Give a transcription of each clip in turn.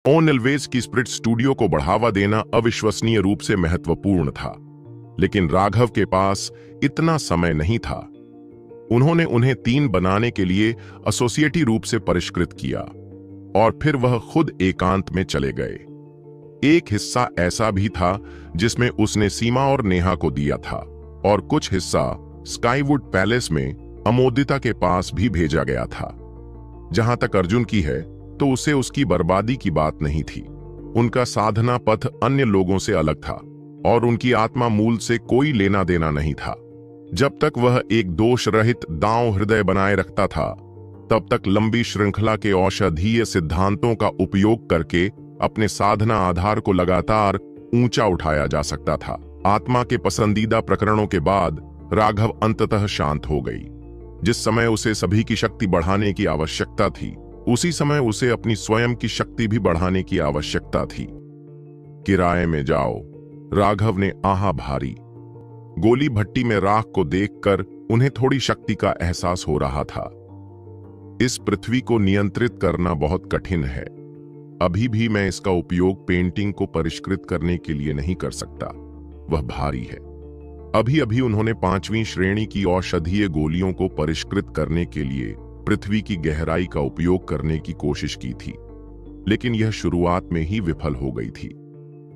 ओनेलवेज की spirit studio को बढ़ावा देना अविश्वसनीय रूप से महत्वपूर्ण था, लेकिन राघव के पास इतना समय नहीं था। उन्होंने उन्हें 3 बनाने के लिए एसोसिएटी रूप से परिष्कृत किया और फिर वह खुद एकांत में चले गए। एक हिस्सा ऐसा भी था जिसमें उसने सीमा और नेहा को दिया था, और कुछ हिस्सा स्काईवुड पैलेस में अमोदिता के पास भी भेजा गया था। जहां तक अर्जुन की है तो उसे उसकी बर्बादी की बात नहीं थी। उनका साधना पथ अन्य लोगों से अलग था और उनकी आत्मा मूल से कोई लेना देना नहीं था। जब तक वह एक दोष रहित दांव हृदय बनाए रखता था, तब तक लंबी श्रृंखला के औषधीय सिद्धांतों का उपयोग करके अपने साधना आधार को लगातार ऊंचा उठाया जा सकता था। आत्मा के पसंदीदा प्रकरणों के बाद राघव अंततः शांत हो गई। जिस समय उसे सभी की शक्ति बढ़ाने की आवश्यकता थी, उसी समय उसे अपनी स्वयं की शक्ति भी बढ़ाने की आवश्यकता थी। किराए में जाओ, राघव ने आहा भारी। गोली भट्टी में राख को देखकर उन्हें थोड़ी शक्ति का एहसास हो रहा था। इस पृथ्वी को नियंत्रित करना बहुत कठिन है। अभी भी मैं इसका उपयोग पेंटिंग को परिष्कृत करने के लिए नहीं कर सकता, वह भारी है। अभी अभी उन्होंने 5वीं श्रेणी की औषधीय गोलियों को परिष्कृत करने के लिए पृथ्वी की गहराई का उपयोग करने की कोशिश की थी, लेकिन यह शुरुआत में ही विफल हो गई थी।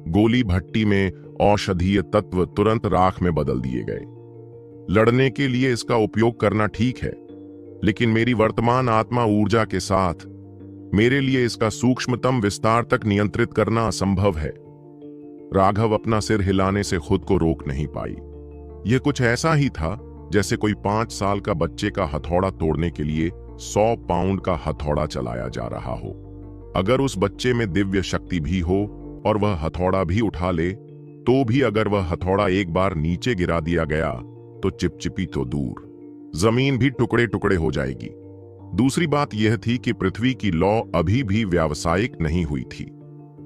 गोली भट्टी में औषधीय तत्व तुरंत राख में बदल दिए गए। लड़ने के लिए इसका उपयोग करना ठीक है, लेकिन मेरी वर्तमान आत्मा ऊर्जा के साथ मेरे लिए इसका सूक्ष्मतम विस्तार तक नियंत्रित करना असंभव है। राघव अपना सिर हिलाने से खुद को रोक नहीं पाई। यह कुछ ऐसा ही था जैसे कोई 5 साल का बच्चे का हथौड़ा तोड़ने के लिए 100 पाउंड का हथौड़ा चलाया जा रहा हो। अगर उस बच्चे में दिव्य शक्ति भी हो और वह हथौड़ा भी उठा ले, तो भी अगर वह हथौड़ा एक बार नीचे गिरा दिया गया तो चिपचिपी तो दूर, जमीन भी टुकड़े टुकड़े हो जाएगी। दूसरी बात यह थी कि पृथ्वी की लौ अभी भी व्यावसायिक नहीं हुई थी।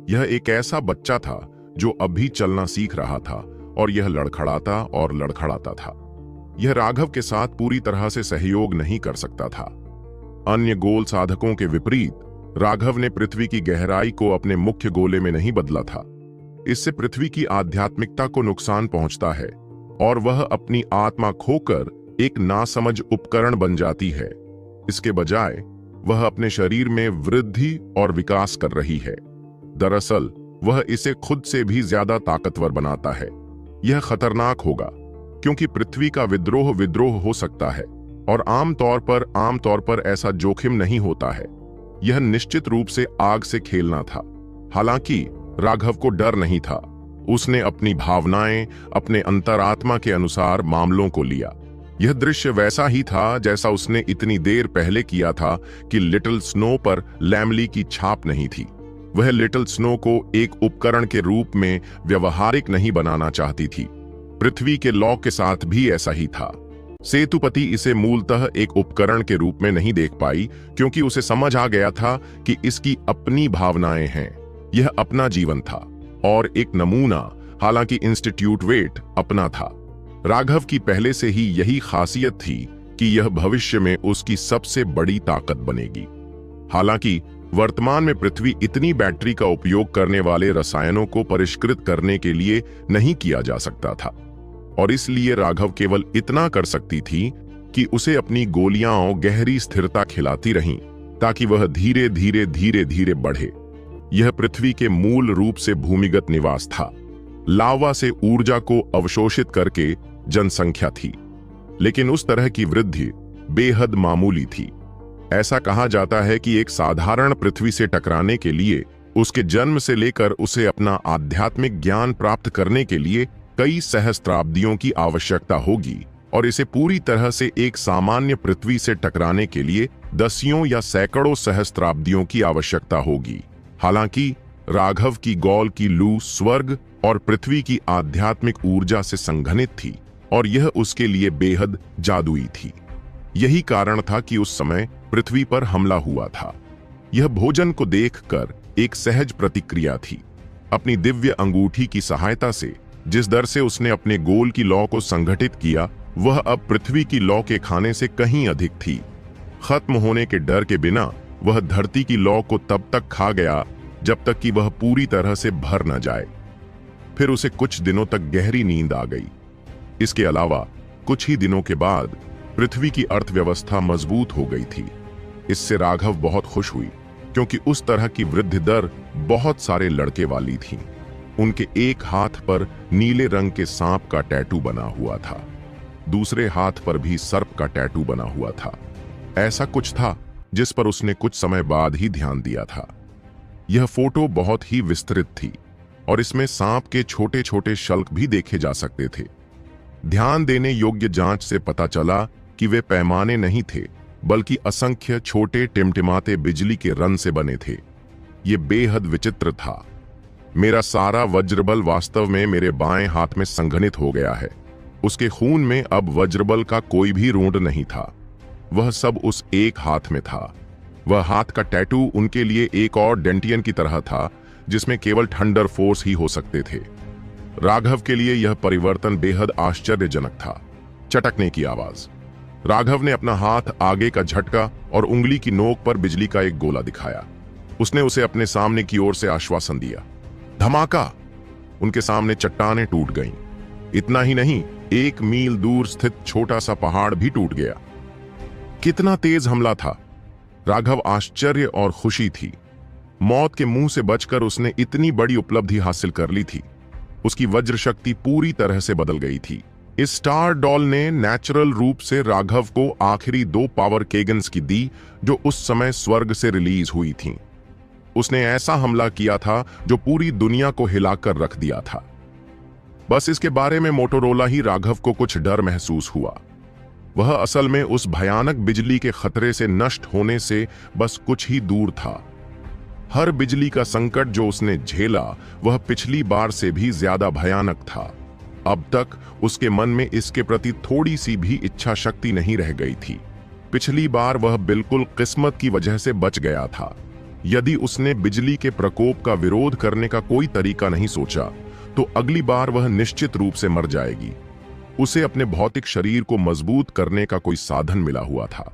यह एक ऐसा बच्चा था जो अभी चलना सीख रहा था, और यह लड़खड़ाता और लड़खड़ाता था। यह राघव के साथ पूरी तरह से सहयोग नहीं कर सकता था। अन्य गोल साधकों के विपरीत राघव ने पृथ्वी की गहराई को अपने मुख्य गोले में नहीं बदला था। इससे पृथ्वी की आध्यात्मिकता को नुकसान पहुंचता है और वह अपनी आत्मा खोकर एक नासमझ उपकरण बन जाती है। इसके बजाय वह अपने शरीर में वृद्धि और विकास कर रही है। दरअसल वह इसे खुद से भी ज्यादा ताकतवर बनाता है। यह खतरनाक होगा क्योंकि पृथ्वी का विद्रोह हो सकता है, और आमतौर पर ऐसा जोखिम नहीं होता है। यह निश्चित रूप से आग से खेलना था। हालांकि राघव को डर नहीं था। उसने अपनी भावनाएं अपने अंतरात्मा के अनुसार मामलों को लिया। यह दृश्य वैसा ही था जैसा उसने इतनी देर पहले किया था कि लिटिल स्नो पर लैमली की छाप नहीं थी। वह लिटिल स्नो को एक उपकरण के रूप में व्यवहारिक नहीं बनाना चाहती थी। पृथ्वी के लॉ के साथ भी ऐसा ही था। सेतुपति इसे मूलतः एक उपकरण के रूप में नहीं देख पाई, क्योंकि उसे समझ आ गया था कि इसकी अपनी भावनाएं हैं। यह अपना जीवन था और एक नमूना, हालांकि इंस्टीट्यूट वेट अपना था। राघव की पहले से ही यही खासियत थी कि यह भविष्य में उसकी सबसे बड़ी ताकत बनेगी। हालांकि वर्तमान में पृथ्वी इतनी बैटरी का उपयोग करने वाले रसायनों को परिष्कृत करने के लिए नहीं किया जा सकता था, और इसलिए राघव केवल इतना कर सकती थी कि उसे अपनी गोलियां गहरी स्थिरता खिलाती रहीं, ताकि वह धीरे धीरे बढ़े। यह पृथ्वी के मूल रूप से भूमिगत निवास था। लावा से ऊर्जा को अवशोषित करके जनसंख्या थी, लेकिन उस तरह की वृद्धि बेहद मामूली थी। ऐसा कहा जाता है कि एक साधारण पृथ्वी से टकराने के लिए उसके जन्म से लेकर उसे अपना आध्यात्मिक ज्ञान प्राप्त करने के लिए कई सहस्त्राब्दियों की आवश्यकता होगी, और इसे पूरी तरह से एक सामान्य पृथ्वी से टकराने के लिए दसियों या सैकड़ों सहस्त्राब्दियों की आवश्यकता होगी। हालांकि राघव की गॉल की लू स्वर्ग और पृथ्वी की आध्यात्मिक ऊर्जा से संघनित थी, और यह उसके लिए बेहद जादुई थी। यही कारण था कि उस समय पृथ्वी पर हमला हुआ था। यह भोजन को देखकर एक सहज प्रतिक्रिया थी। अपनी दिव्य अंगूठी की सहायता से जिस दर से उसने अपने गोल की लौ को संगठित किया, वह अब पृथ्वी की लौ के खाने से कहीं अधिक थी। खत्म होने के डर के बिना वह धरती की लौ को तब तक खा गया जब तक कि वह पूरी तरह से भर न जाए। फिर उसे कुछ दिनों तक गहरी नींद आ गई। इसके अलावा कुछ ही दिनों के बाद पृथ्वी की अर्थव्यवस्था मजबूत हो गई थी। इससे राघव बहुत खुश हुई, क्योंकि उस तरह की वृद्धि दर बहुत सारे लड़के वाली थी। उनके एक हाथ पर नीले रंग के सांप का टैटू बना हुआ था, दूसरे हाथ पर भी सर्प का टैटू बना हुआ था। ऐसा कुछ था जिस पर उसने कुछ समय बाद ही ध्यान दिया था। यह फोटो बहुत ही विस्तृत थी और इसमें सांप के छोटे छोटे शल्क भी देखे जा सकते थे। ध्यान देने योग्य जांच से पता चला कि वे पैमाने नहीं थे, बल्कि असंख्य छोटे टिमटिमाते बिजली के रन से बने थे। ये बेहद विचित्र था। मेरा सारा वज्रबल वास्तव में मेरे बाएं हाथ में संघनित हो गया है। उसके खून में अब वज्रबल का कोई भी रूंड नहीं था। वह सब उस एक हाथ में था। वह हाथ का टैटू उनके लिए एक और डेंटियन की तरह था, जिसमें केवल थंडर फोर्स ही हो सकते थे। राघव के लिए यह परिवर्तन बेहद आश्चर्यजनक था। चटकने की आवाज। राघव ने अपना हाथ आगे का झटका और उंगली की नोक पर बिजली का एक गोला दिखाया। उसने उसे अपने सामने की ओर से आश्वासन दिया। धमाका! उनके सामने चट्टानें टूट गईं। इतना ही नहीं, 1 मील दूर स्थित छोटा सा पहाड़ भी टूट गया। कितना तेज हमला था! राघव आश्चर्य और खुशी थी। मौत के मुंह से बचकर उसने इतनी बड़ी उपलब्धि हासिल कर ली थी। उसकी वज्र शक्ति पूरी तरह से बदल गई थी। इस स्टार डॉल ने नेचुरल रूप से राघव को आखिरी 2 पावर केगन्स की दी, जो उस समय स्वर्ग से रिलीज हुई थीं। उसने ऐसा हमला किया था जो पूरी दुनिया को हिलाकर रख दिया था। बस इसके बारे में मोटोरोला ही राघव को कुछ डर महसूस हुआ। वह असल में उस भयानक बिजली के खतरे से नष्ट होने से बस कुछ ही दूर था। हर बिजली का संकट जो उसने झेला, वह पिछली बार से भी ज्यादा भयानक था। अब तक उसके मन में इसके प्रति थोड़ी सी भी इच्छा शक्ति नहीं रह गई थी। पिछली बार वह बिल्कुल किस्मत की वजह से बच गया था। यदि उसने बिजली के प्रकोप का विरोध करने का कोई तरीका नहीं सोचा, तो अगली बार वह निश्चित रूप से मर जाएगी। उसे अपने भौतिक शरीर को मजबूत करने का कोई साधन मिला हुआ था।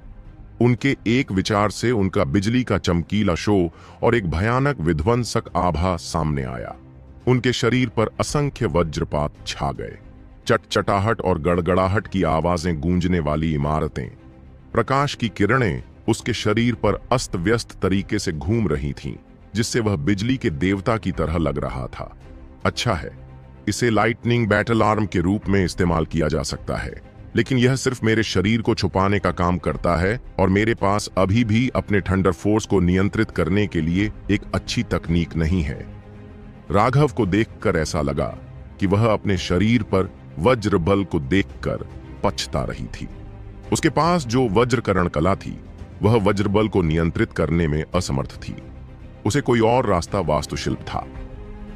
उनके एक विचार से उनका बिजली का चमकीला शो और एक भयानक विध्वंसक आभा सामने आया। उनके शरीर पर असंख्य वज्रपात छा गए। चटचटाहट और गड़गड़ाहट की आवाजें गूंजने वाली इमारतें, प्रकाश की किरणें उसके शरीर पर अस्त व्यस्त तरीके से घूम रही थीं, जिससे वह बिजली के देवता की तरह लग रहा था। अच्छा है, इसे लाइटनिंग बैटल आर्म के रूप में इस्तेमाल किया जा सकता है, लेकिन यह सिर्फ मेरे शरीर को छुपाने का काम करता है और मेरे पास अभी भी अपने थंडर फोर्स को नियंत्रित करने के लिए एक अच्छी तकनीक नहीं है। राघव को देखकर ऐसा लगा कि वह अपने शरीर पर वज्र बल को देखकर पछता रही थी। उसके पास जो वज्रकरण कला थी, वह वज्रबल को नियंत्रित करने में असमर्थ थी। उसे कोई और रास्ता वास्तुशिल्प था,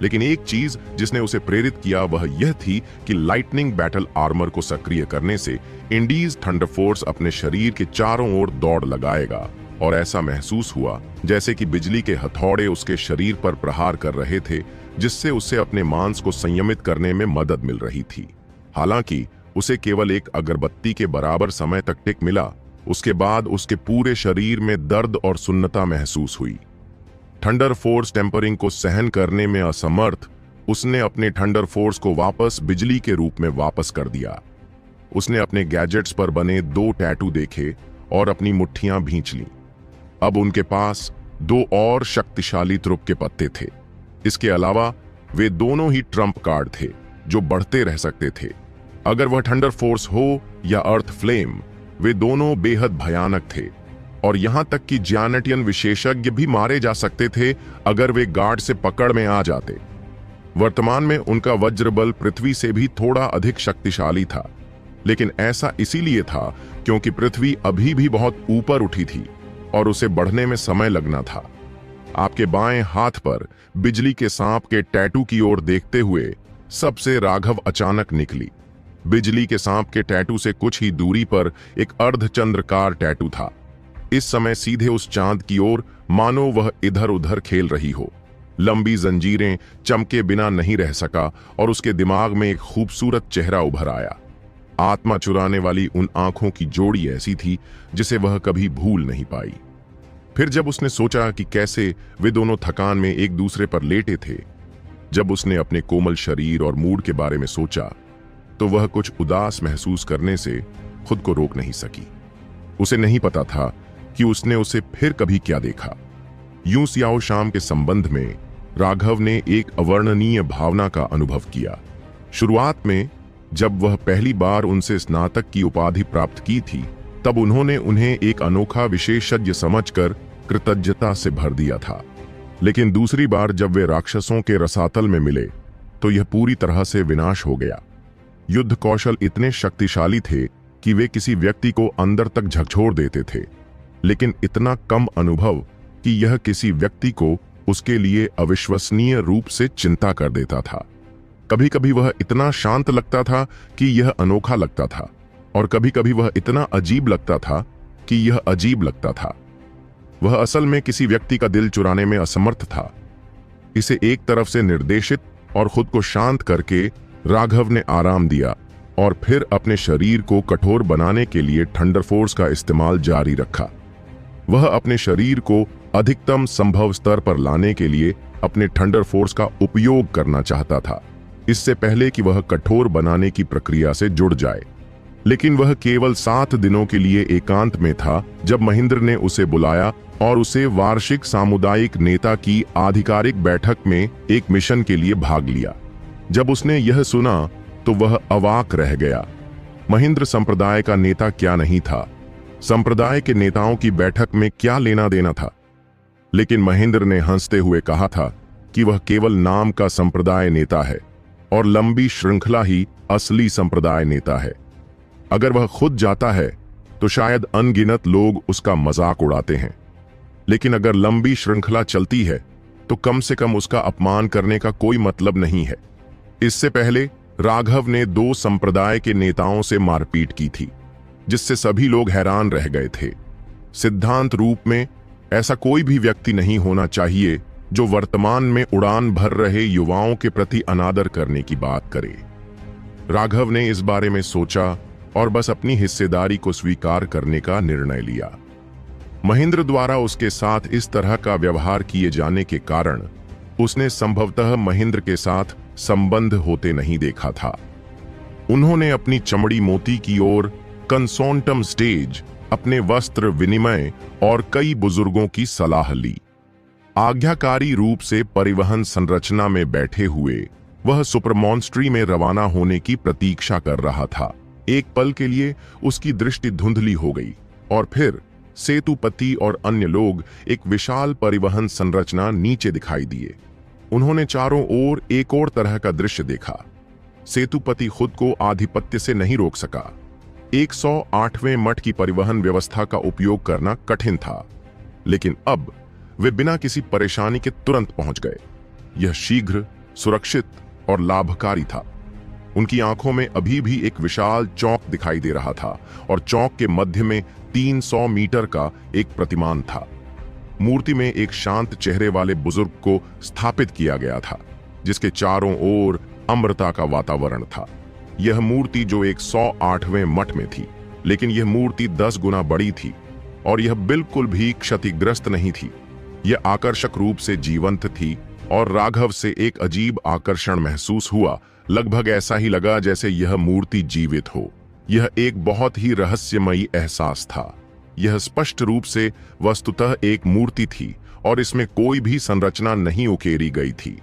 लेकिन एक चीज जिसने उसे प्रेरित किया वह यह थी कि लाइटनिंग बैटल आर्मर को सक्रिय करने से इंडीज थंडर फोर्स अपने शरीर के चारों ओर दौड़ लगाएगा, और ऐसा महसूस हुआ जैसे कि बिजली के हथौड़े उसके शरीर पर प्रहार कर रहे थे, जिससे उसे अपने मांस को संयमित करने में मदद मिल रही थी। हालांकि उसे केवल एक अगरबत्ती के बराबर समय तक टिक मिला। उसके बाद उसके पूरे शरीर में दर्द और सुन्नता महसूस हुई। थंडर फोर्स टेम्परिंग को सहन करने में असमर्थ, उसने अपने थंडर फोर्स को वापस बिजली के रूप में वापस कर दिया। उसने अपने गैजेट्स पर बने 2 टैटू देखे और अपनी मुट्ठियां भींच लीं। अब उनके पास 2 और शक्तिशाली त्रुप के पत्ते थे। इसके अलावा वे दोनों ही ट्रम्प कार्ड थे जो बढ़ते रह सकते थे। अगर वह थंडर फोर्स हो या अर्थ फ्लेम, वे दोनों बेहद भयानक थे, और यहां तक कि ज्यानेटियन विशेषज्ञ भी मारे जा सकते थे अगर वे गार्ड से पकड़ में आ जाते। वर्तमान में उनका वज्रबल पृथ्वी से भी थोड़ा अधिक शक्तिशाली था, लेकिन ऐसा इसीलिए था क्योंकि पृथ्वी अभी भी बहुत ऊपर उठी थी और उसे बढ़ने में समय लगना था। आपके बाएं हाथ पर बिजली के सांप के टैटू की ओर देखते हुए सबसे राघव अचानक निकली। बिजली के सांप के टैटू से कुछ ही दूरी पर एक अर्धचंद्रकार टैटू था। इस समय सीधे उस चांद की ओर, मानो वह इधर उधर खेल रही हो। लंबी जंजीरें चमके बिना नहीं रह सका और उसके दिमाग में एक खूबसूरत चेहरा उभर आया। आत्मा चुराने वाली उन आंखों की जोड़ी ऐसी थी जिसे वह कभी भूल नहीं पाई। फिर जब उसने सोचा कि कैसे वे दोनों थकान में एक दूसरे पर लेटे थे, जब उसने अपने कोमल शरीर और मूड के बारे में सोचा, तो वह कुछ उदास महसूस करने से खुद को रोक नहीं सकी। उसे नहीं पता था कि उसने उसे फिर कभी क्या देखा। यूं सियाओ शाम के संबंध में राघव ने एक अवर्णनीय भावना का अनुभव किया। शुरुआत में जब वह पहली बार उनसे स्नातक की उपाधि प्राप्त की थी, तब उन्होंने उन्हें एक अनोखा विशेषज्ञ समझकर कृतज्ञता से भर दिया था। लेकिन दूसरी बार जब वे राक्षसों के रसातल में मिले, तो यह पूरी तरह से विनाश हो गया। युद्ध कौशल इतने शक्तिशाली थे कि वे किसी व्यक्ति को अंदर तक झकझोर देते थे, लेकिन इतना कम अनुभव कि यह किसी व्यक्ति को उसके लिए अविश्वसनीय रूप से चिंता कर देता था। कभी कभी वह इतना शांत लगता था कि यह अनोखा लगता था, और कभी कभी वह इतना अजीब लगता था कि यह अजीब लगता था। वह असल में किसी व्यक्ति का दिल चुराने में असमर्थ था। इसे एक तरफ से निर्देशित और खुद को शांत करके राघव ने आराम दिया, और फिर अपने शरीर को कठोर बनाने के लिए थंडर फोर्स का इस्तेमाल जारी रखा। वह अपने शरीर को अधिकतम संभव स्तर पर लाने के लिए अपने थंडर फोर्स का उपयोग करना चाहता था, इससे पहले कि वह कठोर बनाने की प्रक्रिया से जुड़ जाए। लेकिन वह केवल 7 दिनों के लिए एकांत में था जब महेंद्र ने उसे बुलाया और उसे वार्षिक सामुदायिक नेता की आधिकारिक बैठक में एक मिशन के लिए भाग लिया। जब उसने यह सुना तो वह अवाक रह गया। महेंद्र संप्रदाय का नेता क्या नहीं था, संप्रदाय के नेताओं की बैठक में क्या लेना देना था। लेकिन महेंद्र ने हंसते हुए कहा था कि वह केवल नाम का संप्रदाय नेता है और लंबी श्रृंखला ही असली संप्रदाय नेता है। अगर वह खुद जाता है तो शायद अनगिनत लोग उसका मजाक उड़ाते हैं, लेकिन अगर लंबी श्रृंखला चलती है तो कम से कम उसका अपमान करने का कोई मतलब नहीं है। इससे पहले राघव ने 2 संप्रदाय के नेताओं से मारपीट की थी, जिससे सभी लोग हैरान रह गए थे। सिद्धांत रूप में ऐसा कोई भी व्यक्ति नहीं होना चाहिए जो वर्तमान में उड़ान भर रहे युवाओं के प्रति अनादर करने की बात करे। राघव ने इस बारे में सोचा और बस अपनी हिस्सेदारी को स्वीकार करने का निर्णय लिया। महेंद्र द्वारा उसके साथ इस तरह का व्यवहार किए जाने के कारण उसने संभवतः महेंद्र के साथ संबंध होते नहीं देखा था। उन्होंने अपनी चमड़ी मोती की ओर, कंसोंटम स्टेज, अपने वस्त्र विनिमय और कई बुजुर्गों की सलाह ली। आज्ञाकारी रूप से परिवहन संरचना में बैठे हुए वह सुपरमॉन्स्ट्री में रवाना होने की प्रतीक्षा कर रहा था। एक पल के लिए उसकी दृष्टि धुंधली हो गई और फिर सेतुपति और अन्य लोग एक विशाल परिवहन संरचना नीचे दिखाई दिए। उन्होंने चारों ओर एक और तरह का दृश्य देखा। सेतुपति खुद को आधिपत्य से नहीं रोक सका। 108वें मठ की परिवहन व्यवस्था का उपयोग करना कठिन था, लेकिन अब वे बिना किसी परेशानी के तुरंत पहुंच गए। यह शीघ्र, सुरक्षित और लाभकारी था। उनकी आंखों में अभी भी एक विशाल चौक दिखाई दे रहा था और चौक के मध्य में 300 मीटर का एक प्रतिमान था। मूर्ति में एक शांत चेहरे वाले बुजुर्ग को स्थापित किया गया था, जिसके चारों ओर अमृता का वातावरण था। यह मूर्ति जो 108वें मठ में थी, लेकिन यह मूर्ति 10 गुना बड़ी थी और यह बिल्कुल भी क्षतिग्रस्त नहीं थी। यह आकर्षक रूप से जीवंत थी और राघव से एक अजीब आकर्षण महसूस हुआ। लगभग ऐसा ही लगा जैसे यह मूर्ति जीवित हो। यह एक बहुत ही रहस्यमयी एहसास था। यह स्पष्ट रूप से वस्तुतः एक मूर्ति थी और इसमें कोई भी संरचना नहीं उकेरी गई थी।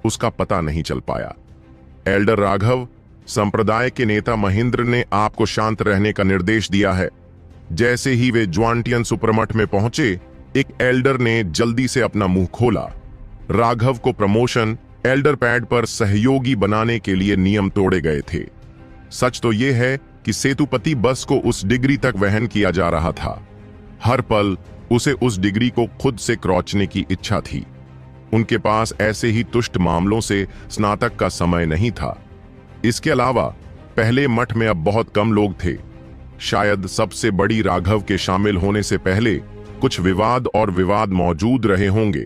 उसका पता नहीं चल पाया। एल्डर राघव, संप्रदाय के नेता महेंद्र ने आपको शांत रहने का निर्देश दिया है। जैसे ही वे ज्वांटियन सुपरमठ में पहुंचे, एक एल्डर ने जल्दी से अपना मुंह खोला। राघव को प्रमोशन एल्डर पैड पर सहयोगी बनाने के लिए नियम तोड़े गए थे। सच तो यह है कि सेतुपति बस को उस डिग्री तक वहन किया जा रहा था। हर पल उसे उस डिग्री को खुद से क्रॉचने की इच्छा थी। उनके पास ऐसे ही तुष्ट मामलों से स्नातक का समय नहीं था। इसके अलावा पहले मठ में अब बहुत कम लोग थे। शायद सबसे बड़ी राघव के शामिल होने से पहले कुछ विवाद मौजूद रहे होंगे,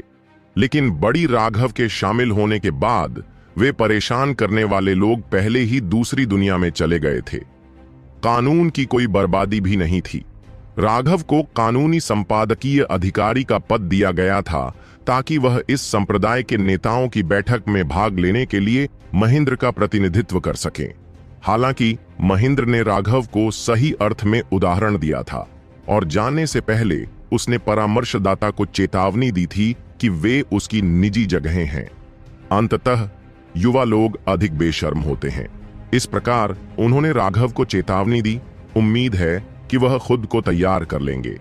लेकिन बड़ी राघव के शामिल होने के बाद वे परेशान करने वाले लोग पहले ही दूसरी दुनिया में चले गए थे। कानून की कोई बर्बादी भी नहीं थी। राघव को कानूनी संपादकीय अधिकारी का पद दिया गया था ताकि वह इस संप्रदाय के नेताओं की बैठक में भाग लेने के लिए महेंद्र का प्रतिनिधित्व कर सके। हालांकि महेंद्र ने राघव को सही अर्थ में उदाहरण दिया था और जाने से पहले उसने परामर्शदाता को चेतावनी दी थी कि वे उसकी निजी जगहें हैं। अंततः युवा लोग अधिक बेशर्म होते हैं। इस प्रकार उन्होंने राघव को चेतावनी दी। उम्मीद है कि वह खुद को तैयार कर लेंगे।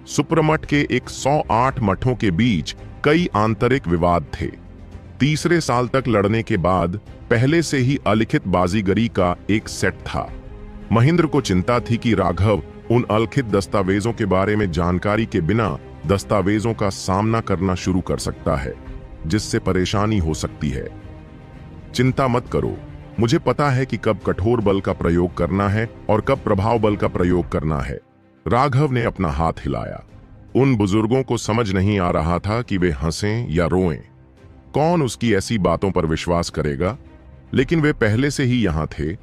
सुप्रमठ के 108 मठों के बीच कई आंतरिक विवाद थे। तीसरे साल तक लड़ने के बाद पहले से ही अलिखित बाजीगरी का एक सेट था। महेंद्र को चिंता थी कि राघव उन अलिखित दस्तावेजों के बारे में जानकारी के बिना दस्तावेजों का सामना करना शुरू कर सकता है, जिससे परेशानी हो सकती है। चिंता मत करो, मुझे पता है कि कब कठोर बल का प्रयोग करना है और कब प्रभाव बल का प्रयोग करना है। राघव ने अपना हाथ हिलाया। उन बुजुर्गों को समझ नहीं आ रहा था कि वे हंसें या रोएं। कौन उसकी ऐसी बातों पर विश्वास करेगा? लेकिन वे पहले से ही यहां थे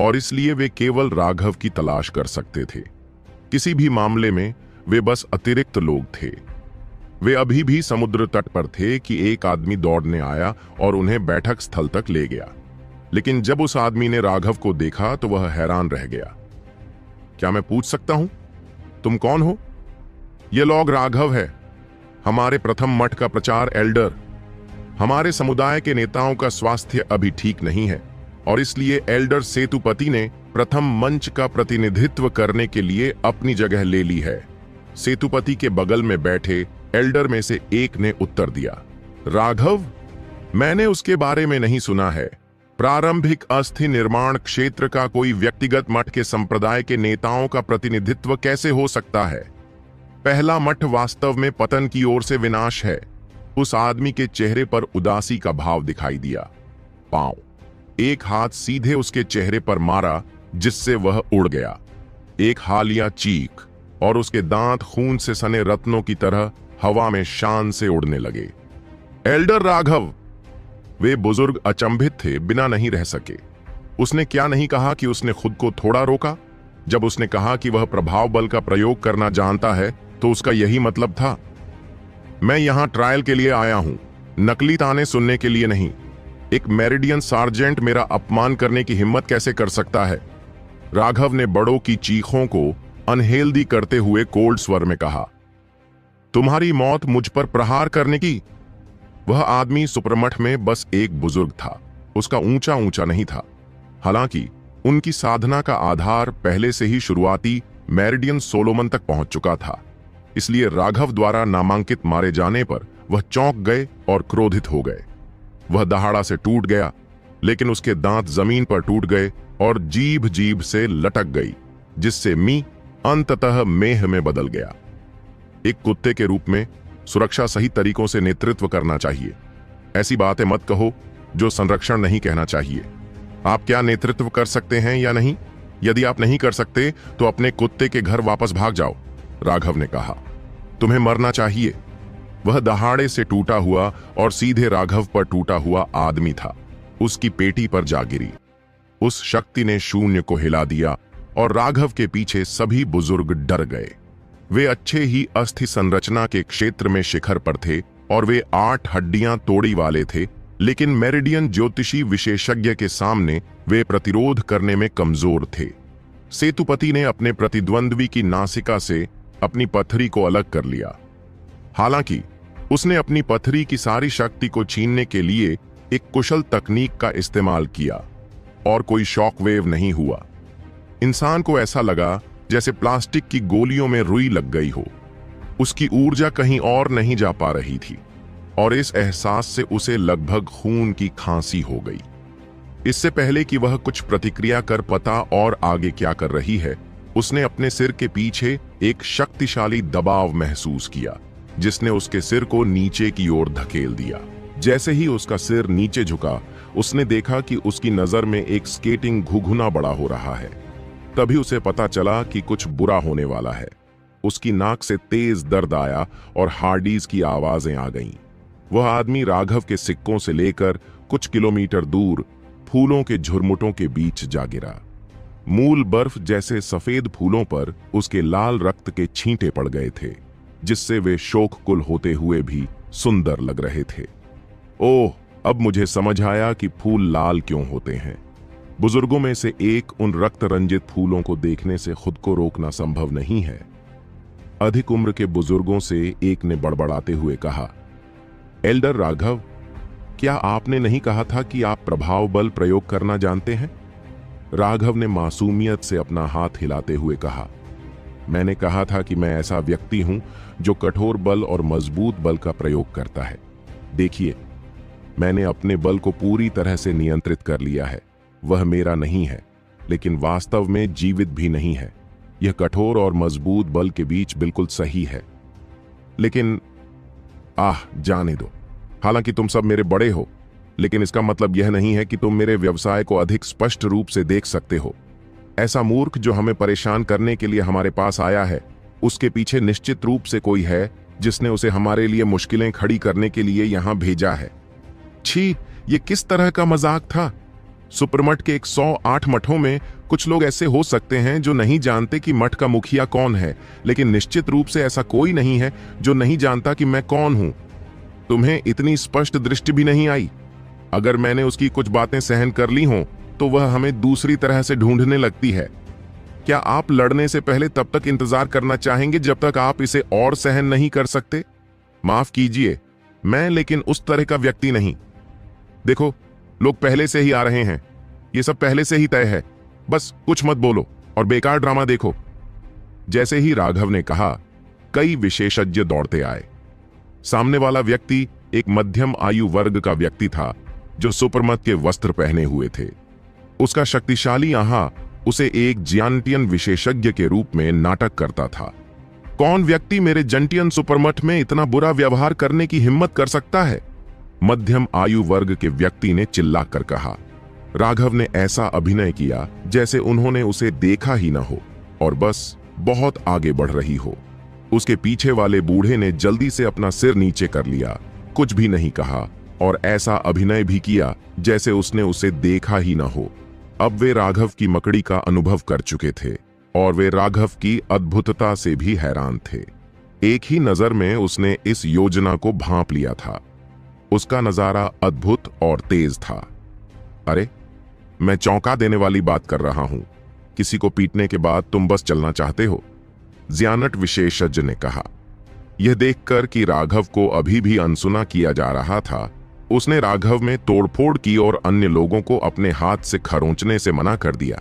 और इसलिए वे केवल राघव की तलाश कर सकते थे। किसी भी मामले में वे बस अतिरिक्त लोग थे। वे अभी भी समुद्र तट पर थे कि एक आदमी दौड़ने आया और उन्हें बैठक स्थल तक ले गया। लेकिन जब उस आदमी ने राघव को देखा तो वह हैरान रह गया। क्या मैं पूछ सकता हूं, तुम कौन हो? यह लॉग राघव है, हमारे प्रथम मठ का प्रचार एल्डर। हमारे समुदाय के नेताओं का स्वास्थ्य अभी ठीक नहीं है और इसलिए एल्डर सेतुपति ने प्रथम मंच का प्रतिनिधित्व करने के लिए अपनी जगह ले ली है। सेतुपति के बगल में बैठे एल्डर में से एक ने उत्तर दिया। राघव, मैंने उसके बारे में नहीं सुना है। प्रारंभिक अस्थि निर्माण क्षेत्र का कोई व्यक्तिगत मठ के संप्रदाय के नेताओं का प्रतिनिधित्व कैसे हो सकता है? पहला मठ वास्तव में पतन की ओर से विनाश है। उस आदमी के चेहरे पर उदासी का भाव दिखाई दिया। पांव, एक हाथ सीधे उसके चेहरे पर मारा जिससे वह उड़ गया। एक हालिया चीख और उसके दांत खून से सने रत्नों की तरह हवा में शान से उड़ने लगे। एल्डर राघव! वे बुजुर्ग अचंभित थे, बिना नहीं रह सके। उसने क्या नहीं कहा कि उसने खुद को थोड़ा रोका? जब उसने कहा कि वह प्रभाव बल का प्रयोग करना जानता है तो उसका यही मतलब था। मैं यहां ट्रायल के लिए आया हूं, नकली ताने सुनने के लिए नहीं। एक मेरिडियन सार्जेंट मेरा अपमान करने की हिम्मत कैसे कर सकता है? राघव ने बड़ों की चीखों को अनहेल्दी करते हुए कोल्ड स्वर में कहा। तुम्हारी मौत मुझ पर प्रहार करने की? वह आदमी सुप्रमठ में बस एक बुजुर्ग था, उसका ऊंचा ऊंचा नहीं था। हालांकि उनकी साधना का आधार पहले से ही शुरुआती मेरिडियन सोलोमन तक पहुंच चुका था। इसलिए राघव द्वारा नामांकित मारे जाने पर वह चौंक गए और क्रोधित हो गए। वह दहाड़ा से टूट गया, लेकिन उसके दांत जमीन पर टूट गए और जीभ से लटक गई, जिससे मी अंततः मेह में बदल गया। एक कुत्ते के रूप में सुरक्षा सही तरीकों से नेतृत्व करना चाहिए। ऐसी बातें मत कहो जो संरक्षण नहीं कहना चाहिए। आप क्या नेतृत्व कर सकते हैं या नहीं? यदि आप नहीं कर सकते तो अपने कुत्ते के घर वापस भाग जाओ, राघव ने कहा। तुम्हें मरना चाहिए। वह दहाड़े से टूटा हुआ और सीधे राघव पर टूटा हुआ आदमी था। उसकी पेटी पर जा गिरी। उस शक्ति ने शून्य को हिला दिया और राघव के पीछे सभी बुजुर्ग डर गए। वे अच्छे ही अस्थि संरचना के क्षेत्र में शिखर पर थे और वे 8 हड्डियां तोड़ी वाले थे, लेकिन मेरिडियन ज्योतिषी विशेषज्ञ के सामने वे प्रतिरोध करने में कमजोर थे। सेतुपति ने अपने प्रतिद्वंद्वी की नासिका से अपनी पथरी को अलग कर लिया। हालांकि उसने अपनी पथरी की सारी शक्ति को छीनने के लिए एक कुशल तकनीक का इस्तेमाल किया और कोई शॉकवेव नहीं हुआ। इंसान को ऐसा लगा जैसे प्लास्टिक की गोलियों में रुई लग गई हो। उसकी ऊर्जा कहीं और नहीं जा पा रही थी और इस एहसास से उसे लगभग खून की खांसी हो गई। इससे पहले कि वह कुछ प्रतिक्रिया कर पता और आगे क्या कर रही है, उसने अपने सिर के पीछे एक शक्तिशाली दबाव महसूस किया, जिसने उसके सिर को नीचे की ओर धकेल दिया। जैसे ही उसका सिर नीचे झुका, उसने देखा कि उसकी नजर में एक स्केटिंग घुघुना बड़ा हो रहा है। तभी उसे पता चला कि कुछ बुरा होने वाला है। उसकी नाक से तेज दर्द आया और हार्डीज की आवाजें आ गईं। वह आदमी राघव के सिक्कों से लेकर कुछ किलोमीटर दूर फूलों के झुरमुटों के बीच जा गिरा। मूल बर्फ जैसे सफेद फूलों पर उसके लाल रक्त के छींटे पड़ गए थे, जिससे वे शोककुल होते हुए भी सुंदर लग रहे थे। ओह, अब मुझे समझ आया कि फूल लाल क्यों होते हैं। बुजुर्गों में से एक उन रक्त रंजित फूलों को देखने से खुद को रोकना संभव नहीं है। अधिक उम्र के बुजुर्गों से एक ने बड़बड़ाते हुए कहा, एल्डर राघव, क्या आपने नहीं कहा था कि आप प्रभाव बल प्रयोग करना जानते हैं? राघव ने मासूमियत से अपना हाथ हिलाते हुए कहा, मैंने कहा था कि मैं ऐसा व्यक्ति हूं जो कठोर बल और मजबूत बल का प्रयोग करता है। देखिए, मैंने अपने बल को पूरी तरह से नियंत्रित कर लिया है। वह मेरा नहीं है, लेकिन वास्तव में जीवित भी नहीं है। यह कठोर और मजबूत बल के बीच बिल्कुल सही है। लेकिन जाने दो। हालांकि तुम सब मेरे बड़े हो, लेकिन इसका मतलब यह नहीं है कि तुम मेरे व्यवसाय को अधिक स्पष्ट रूप से देख सकते हो। ऐसा मूर्ख जो हमें परेशान करने के लिए हमारे पास आया है, उसके पीछे निश्चित रूप से कोई है जिसने उसे हमारे लिए मुश्किलें खड़ी करने के लिए यहां भेजा है। छी, ये किस तरह का मजाक था? सुपरमठ के 108 मठों में कुछ लोग ऐसे हो सकते हैं जो नहीं जानते कि मठ का मुखिया कौन है, लेकिन निश्चित रूप से ऐसा कोई नहीं है जो नहीं जानता कि मैं कौन हूं। तुम्हें इतनी स्पष्ट दृष्टि भी नहीं आई? अगर मैंने उसकी कुछ बातें सहन कर ली हों, तो वह हमें दूसरी तरह से ढूंढने लगती है। क्या आप लड़ने से पहले तब तक इंतजार करना चाहेंगे जब तक आप इसे और सहन नहीं कर सकते? माफ कीजिए, मैं लेकिन उस तरह का व्यक्ति नहीं। देखो, लोग पहले से ही आ रहे हैं। ये सब पहले से ही तय है। बस कुछ मत बोलो और बेकार ड्रामा देखो। जैसे ही राघव ने कहा, कई विशेषज्ञ दौड़ते आए। सामने वाला व्यक्ति एक मध्यम आयु वर्ग का व्यक्ति था जो सुपरमत के वस्त्र पहने हुए थे। उसका शक्तिशाली आहा उसे एक जियांटियन विशेषज्ञ के रूप में नाटक करता था। कौन व्यक्ति मेरे जंटियन सुपरमठ में इतना बुरा व्यवहार करने की हिम्मत कर सकता है? मध्यम आयु वर्ग के व्यक्ति ने चिल्लाकर कहा। राघव ने ऐसा अभिनय किया जैसे उन्होंने उसे देखा ही न हो और बस बहुत आगे बढ़ रही हो। उसके पीछे वाले बूढ़े ने जल्दी से अपना सिर नीचे कर लिया, कुछ भी नहीं कहा और ऐसा अभिनय भी किया जैसे उसने उसे देखा ही न हो। अब वे राघव की मकड़ी का अनुभव कर चुके थे और वे राघव की अद्भुतता से भी हैरान थे। एक ही नजर में उसने इस योजना को भांप लिया था। उसका नजारा अद्भुत और तेज था। अरे, मैं चौंका देने वाली बात कर रहा हूं। किसी को पीटने के बाद तुम बस चलना चाहते हो? जियानट विशेषज्ञ ने कहा। यह देखकर कि राघव को अभी भी अनसुना किया जा रहा था, उसने राघव में तोड़फोड़ की और अन्य लोगों को अपने हाथ से खरोंचने से मना कर दिया।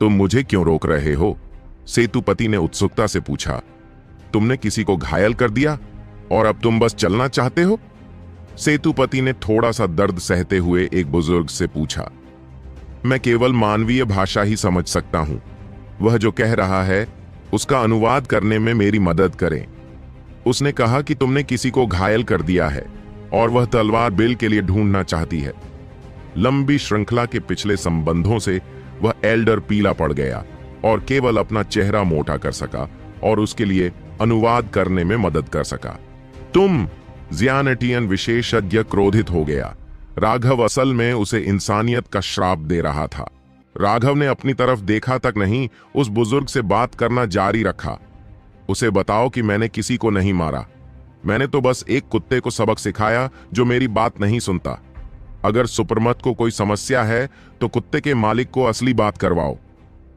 तुम मुझे क्यों रोक रहे हो? सेतुपति ने उत्सुकता से पूछा। तुमने किसी को घायल कर दिया और अब तुम बस चलना चाहते हो? सेतुपति ने थोड़ा सा दर्द सहते हुए एक बुजुर्ग से पूछा। मैं केवल मानवीय भाषा ही समझ सकता हूं। वह जो कह रहा है उसका अनुवाद करने में मेरी मदद करें। उसने कहा कि तुमने किसी को घायल कर दिया है और वह तलवार बिल के लिए ढूंढना चाहती है। लंबी श्रृंखला के पिछले संबंधों से वह एल्डर पीला पड़ गया और केवल अपना चेहरा मोटा कर सका और उसके लिए अनुवाद करने में मदद कर सका। तुम, जियानटियन विशेषज्ञ क्रोधित हो गया। राघव असल में उसे इंसानियत का श्राप दे रहा था। राघव ने अपनी तरफ देखा तक नहीं, उस बुजुर्ग से बात करना जारी रखा। उसे बताओ कि मैंने किसी को नहीं मारा। मैंने तो बस एक कुत्ते को सबक सिखाया जो मेरी बात नहीं सुनता। अगर सुपरमत को कोई समस्या है तो कुत्ते के मालिक को असली बात करवाओ,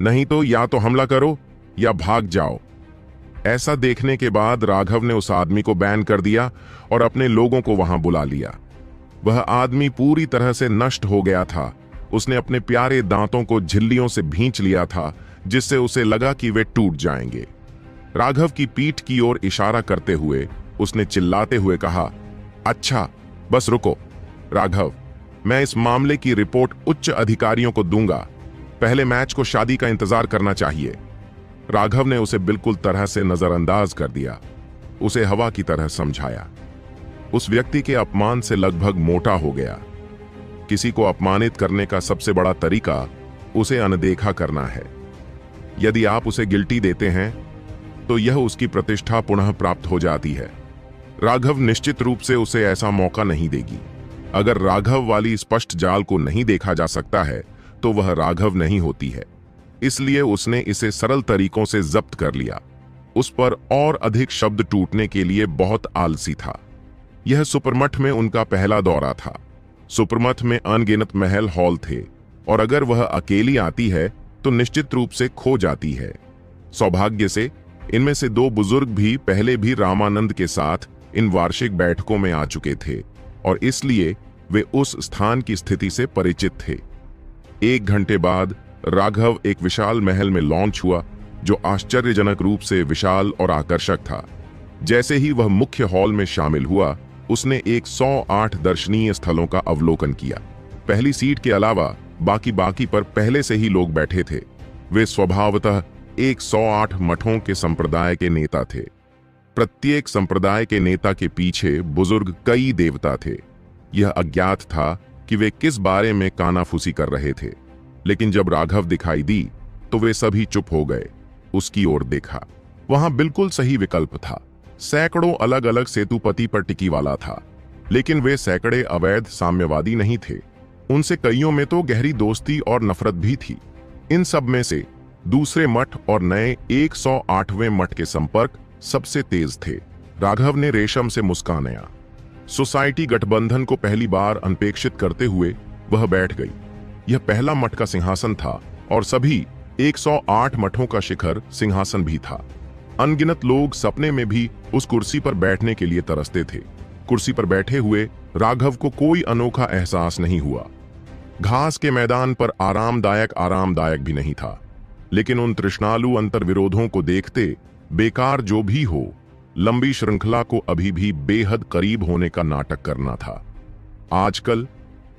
नहीं तो या तो हमला करो या भाग जाओ। ऐसा देखने के बाद राघव ने उस आदमी को बैन कर दिया और अपने लोगों को वहां बुला लिया। वह आदमी पूरी तरह से नष्ट हो गया था। उसने अपने प्यारे दांतों को झिल्लियों से भींच लिया था, जिससे उसे लगा कि वे टूट जाएंगे। राघव की पीठ की ओर इशारा करते हुए उसने चिल्लाते हुए कहा, अच्छा, बस रुको राघव, मैं इस मामले की रिपोर्ट उच्च अधिकारियों को दूंगा। पहले मैच को शादी का इंतजार करना चाहिए। राघव ने उसे बिल्कुल तरह से नजरअंदाज कर दिया, उसे हवा की तरह समझाया। उस व्यक्ति के अपमान से लगभग मोटा हो गया। किसी को अपमानित करने का सबसे बड़ा तरीका उसे अनदेखा करना है। यदि आप उसे गिल्टी देते हैं तो यह उसकी प्रतिष्ठा पुनः प्राप्त हो जाती है। राघव निश्चित रूप से उसे ऐसा मौका नहीं देगी। अगर राघव वाली स्पष्ट जाल को नहीं देखा जा सकता है तो वह राघव नहीं होती है। इसलिए उसने इसे सरल तरीकों से जब्त कर लिया। उस पर और अधिक शब्द टूटने के लिए बहुत आलसी था। यह सुपरमठ में उनका पहला दौरा था। सुपरमठ में अनगिनत महल हॉल थे और अगर वह अकेली आती है तो निश्चित रूप से खो जाती है। सौभाग्य से इनमें से दो बुजुर्ग भी पहले भी रामानंद के साथ इन वार्षिक बैठकों में आ चुके थे और इसलिए वे उस स्थान की स्थिति से परिचित थे। 1 घंटे बाद राघव एक विशाल महल में लॉन्च हुआ जो आश्चर्यजनक रूप से विशाल और आकर्षक था। जैसे ही वह मुख्य हॉल में शामिल हुआ, उसने 108 दर्शनीय स्थलों का अवलोकन किया। पहली सीट के अलावा बाकी पर पहले से ही लोग बैठे थे। वे स्वभावतः 108 मठों के संप्रदाय के नेता थे। प्रत्येक संप्रदाय के नेता के पीछे बुजुर्ग कई देवता थे। यह अज्ञात था कि वे किस बारे में कानाफूसी कर रहे थे, लेकिन जब राघव दिखाई दी तो वे सभी चुप हो गए। उसकी ओर देखा। वहां बिल्कुल सही विकल्प था। सैकड़ों अलग अलग सेतुपति पर टिकी वाला था, लेकिन वे सैकड़े अवैध साम्यवादी नहीं थे। उनसे कईयों में तो गहरी दोस्ती और नफरत भी थी। इन सब में से दूसरे मठ और नए 108वें मठ के संपर्क सबसे तेज थे। राघव ने रेशम से मुस्कानाया। सोसाइटी गठबंधन को पहली बार अनपेक्षित करते हुए वह बैठ गई। यह पहला मठ का सिंहासन था और सभी 108 मठों का शिखर सिंहासन भी था। अनगिनत लोग सपने में भी उस कुर्सी पर बैठने के लिए तरसते थे। कुर्सी पर बैठे हुए राघव को कोई अनोखा एहसास नहीं हुआ। घास के मैदान पर आरामदायक भी नहीं था, लेकिन उन तृष्णालु अंतर्विरोधों को देखते बेकार जो भी हो, लंबी श्रृंखला को अभी भी बेहद करीब होने का नाटक करना था। आजकल